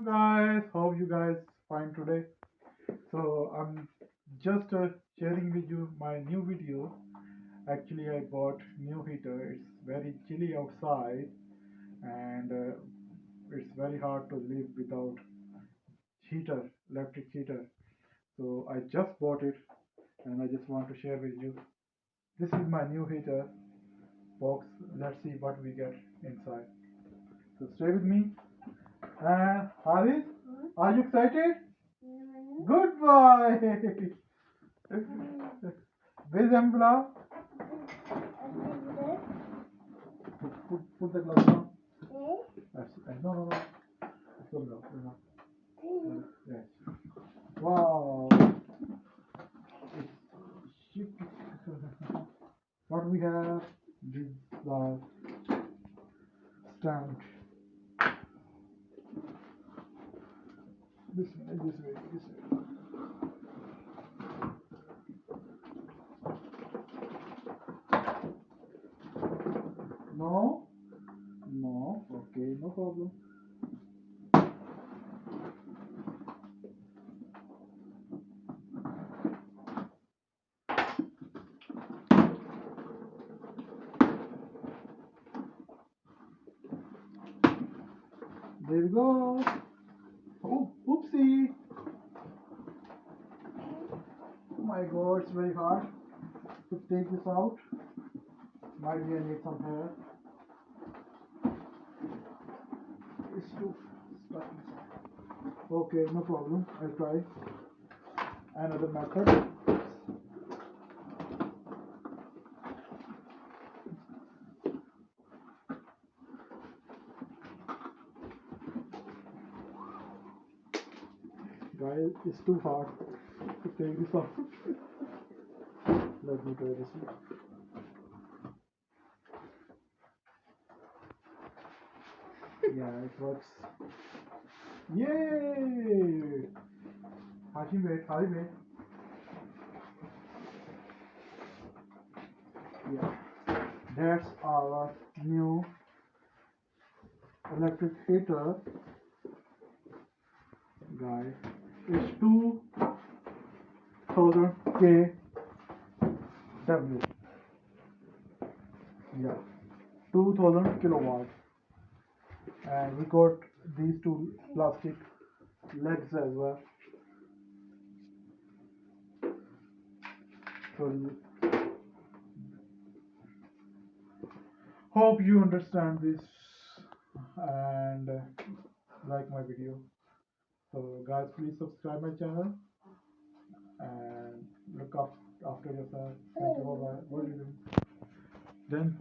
Guys, hope you guys fine today. So I'm just sharing with you my new video. Actually, I bought new heater. It's very chilly outside, and it's very hard to live without heater, electric heater. So I just bought it, and I just want to share with you. This is my new heater box. Let's see what we get inside. So stay with me. And Haris, are you excited? Good boy. Where's Ambula? Put the glove down. No, no, no. Put it down. Yes. Wow. What we have is the stand. This way. No, no. Okay, no problem. There we go. Oh, oopsie. Oh my God, it's very hard to take this out. Might be I need some hair. It's too stuck inside. Okay, no problem. I'll try another method. Guys, it's too hard to take this out. Let me try this one. Yeah, it works. Yay! Hashim, wait, Hashim, wait. Yeah, that's our new electric heater, guys. It's 2000 kW. Yeah, 2000 kilowatts. And we got these two plastic legs as well. So hope you understand this and like my video. So guys, please subscribe my channel and look up after yourself. Thank you. Bye bye. What are you doing? Then